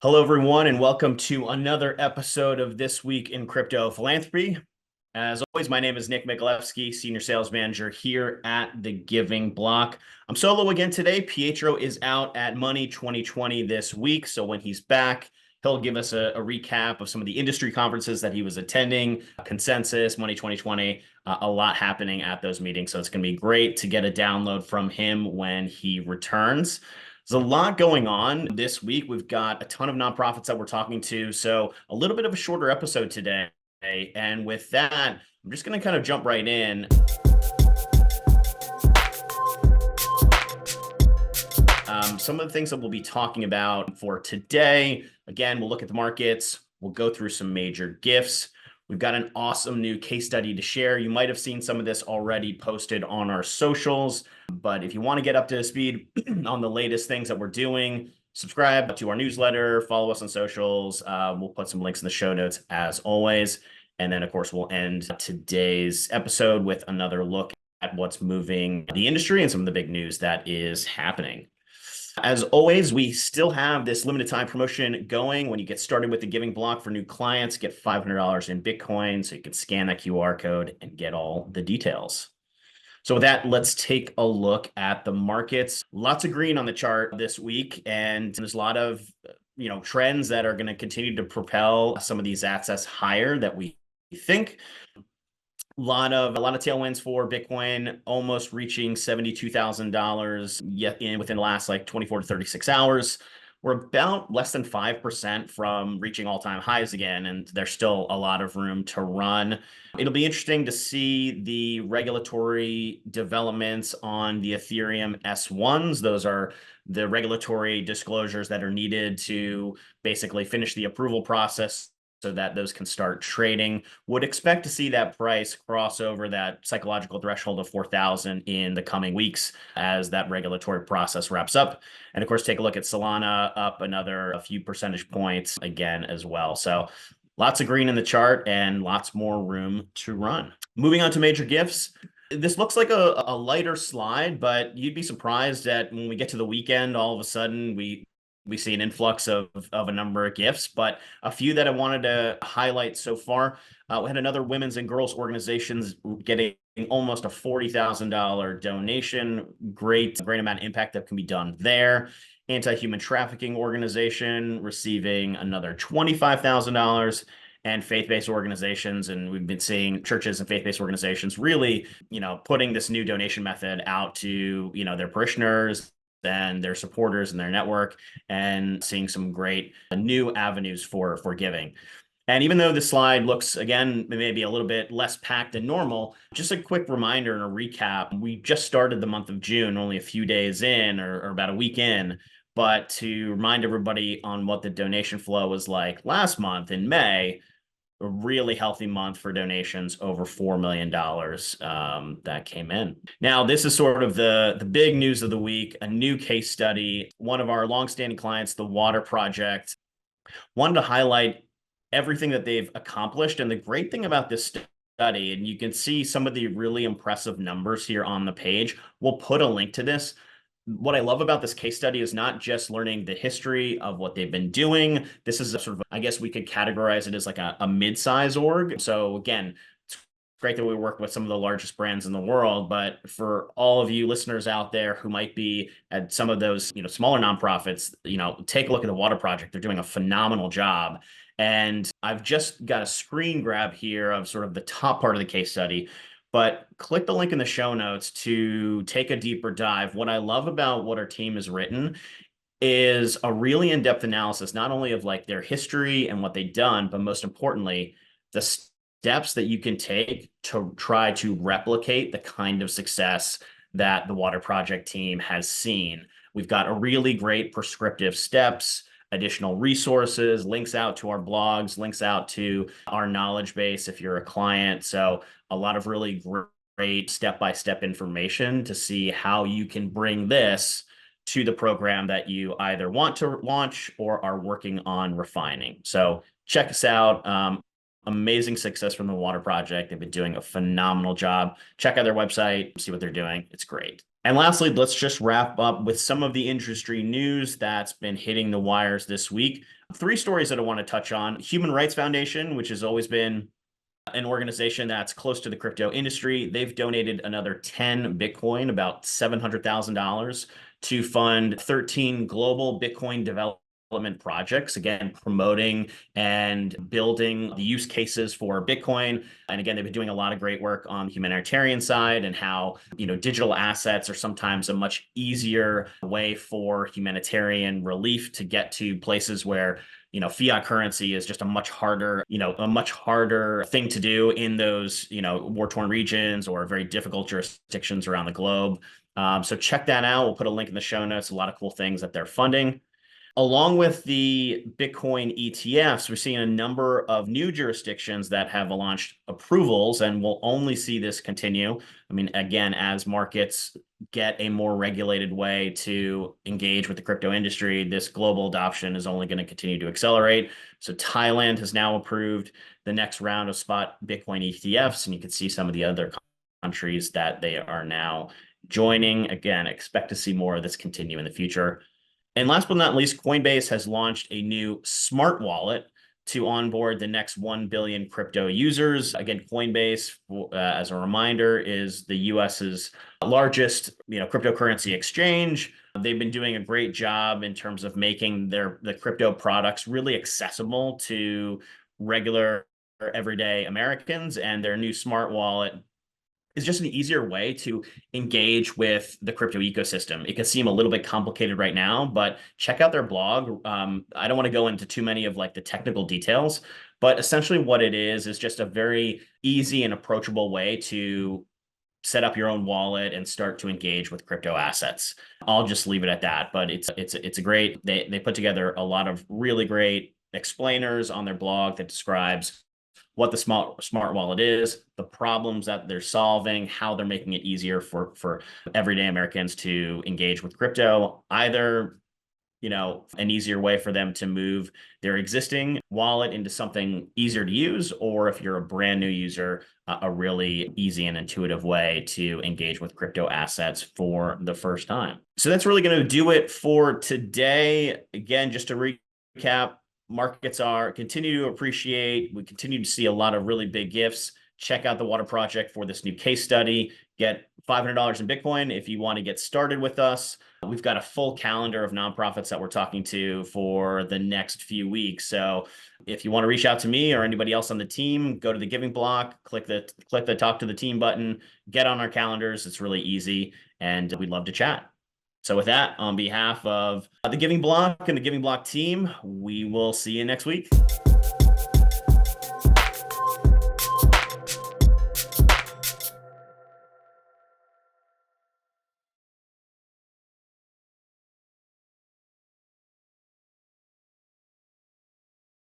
Hello, everyone, and welcome to another episode of This Week in Crypto Philanthropy. As always, my name is Nick Mikhalevsky, Senior Sales Manager here at The Giving Block. I'm solo again today. Pietro is out at Money 2020 this week, so when he's back, he'll give us a recap of some of the industry conferences that he was attending, Consensus, Money 2020, a lot happening at those meetings, so it's going to be great to get a download from him when he returns. There's a lot going on this week. We've got a ton of nonprofits that we're talking to, so a little bit of a shorter episode today. And with that, I'm just going to kind of jump right in. Some of the things that we'll be talking about for today. Again, we'll look at the markets. We'll go through some major gifts. We've got an awesome new case study to share. You might have seen some of this already posted on our socials, but if you want to get up to speed on the latest things that we're doing, subscribe to our newsletter, follow us on socials. We'll put some links in the show notes as always. And then, of course, we'll end today's episode with another look at what's moving the industry and some of the big news that is happening. As always, we still have this limited time promotion going. When you get started with the Giving Block for new clients, get $500 in Bitcoin, so you can scan that QR code and get all the details. So with that, let's take a look at the markets. Lots of green on the chart this week, and there's a lot of trends that are going to continue to propel some of these assets higher that we think. A lot of tailwinds for Bitcoin, almost reaching $72,000 yet within the last 24 to 36 hours. We're about less than 5% from reaching all-time highs again, and there's still a lot of room to run. It'll be interesting to see the regulatory developments on the Ethereum S1s. Those are the regulatory disclosures that are needed to basically finish the approval process so that those can start trading. Would expect to see that price cross over that psychological threshold of 4,000 in the coming weeks as that regulatory process wraps up. And of course, take a look at Solana, up a few percentage points again as well. So lots of green in the chart and lots more room to run. Moving on to major gifts. This looks like a lighter slide, but you'd be surprised that when we get to the weekend, all of a sudden we see an influx of a number of gifts, but a few that I wanted to highlight so far. We had another women's and girls organizations getting almost a $40,000 donation. Great amount of impact that can be done there. Anti-human trafficking organization receiving another $25,000. And faith-based organizations, and we've been seeing churches and faith-based organizations really, putting this new donation method out to, their parishioners and their supporters and their network, and seeing some great new avenues for giving. And even though the slide looks, again, maybe a little bit less packed than normal, just a quick reminder and a recap. We just started the month of June, only a few days in, or about a week in, but to remind everybody on what the donation flow was like last month in May, a really healthy month for donations, over $4 million that came in. Now, this is sort of the big news of the week, a new case study. One of our longstanding clients, the Water Project, wanted to highlight everything that they've accomplished. And the great thing about this study, and you can see some of the really impressive numbers here on the page, we'll put a link to this. What I love about this case study is not just learning the history of what they've been doing. This is a sort of, I guess we could categorize it as like a mid-size org. So again, it's great that we work with some of the largest brands in the world, but for all of you listeners out there who might be at some of those, smaller nonprofits, take a look at the Water Project. They're doing a phenomenal job. And I've just got a screen grab here of sort of the top part of the case study, but click the link in the show notes to take a deeper dive. What I love about what our team has written is a really in-depth analysis, not only of their history and what they've done, but most importantly, the steps that you can take to try to replicate the kind of success that the Water Project team has seen. We've got a really great prescriptive steps, additional resources, links out to our blogs, links out to our knowledge base if you're a client. So a lot of really great step-by-step information to see how you can bring this to the program that you either want to launch or are working on refining. So check us out. Amazing success from the Water Project. They've been doing a phenomenal job. Check out their website, see what they're doing. It's great. And lastly, let's just wrap up with some of the industry news that's been hitting the wires this week. Three stories that I want to touch on. Human Rights Foundation, which has always been an organization that's close to the crypto industry. They've donated another 10 Bitcoin, about $700,000, to fund 13 global Bitcoin development projects, again, promoting and building the use cases for Bitcoin. And again, they've been doing a lot of great work on the humanitarian side and how, digital assets are sometimes a much easier way for humanitarian relief to get to places where fiat currency is just a much harder thing to do in those, war-torn regions or very difficult jurisdictions around the globe. So check that out. We'll put a link in the show notes. A lot of cool things that they're funding. Along with the Bitcoin ETFs, we're seeing a number of new jurisdictions that have launched approvals, and we'll only see this continue. I mean, again, as markets get a more regulated way to engage with the crypto industry, this global adoption is only going to continue to accelerate. So Thailand has now approved the next round of spot Bitcoin ETFs, and you can see some of the other countries that they are now joining. Again, expect to see more of this continue in the future. And last but not least, Coinbase has launched a new smart wallet to onboard the next 1 billion crypto users. Again, Coinbase, as a reminder, is the US's largest, cryptocurrency exchange. They've been doing a great job in terms of making the crypto products really accessible to regular everyday Americans, and their new smart wallet is just an easier way to engage with the crypto ecosystem. It can seem a little bit complicated right now, but check out their blog. I don't want to go into too many of the technical details, but essentially what it is just a very easy and approachable way to set up your own wallet and start to engage with crypto assets. I'll just leave it at that, but it's a great, they put together a lot of really great explainers on their blog that describes what the smart wallet is, the problems that they're solving, how they're making it easier for everyday Americans to engage with crypto, either an easier way for them to move their existing wallet into something easier to use, or if you're a brand new user, a really easy and intuitive way to engage with crypto assets for the first time. So that's really going to do it for today. Again, just to recap, markets continue to appreciate. We continue to see a lot of really big gifts. Check out the Water Project for this new case study. Get $500 in Bitcoin if you want to get started with us. We've got a full calendar of nonprofits that we're talking to for the next few weeks. So if you want to reach out to me or anybody else on the team, go to the Giving block, click the Talk to the Team button, get on our calendars. It's really easy, and we'd love to chat. So with that, on behalf of the Giving Block and the Giving Block team, we will see you next week.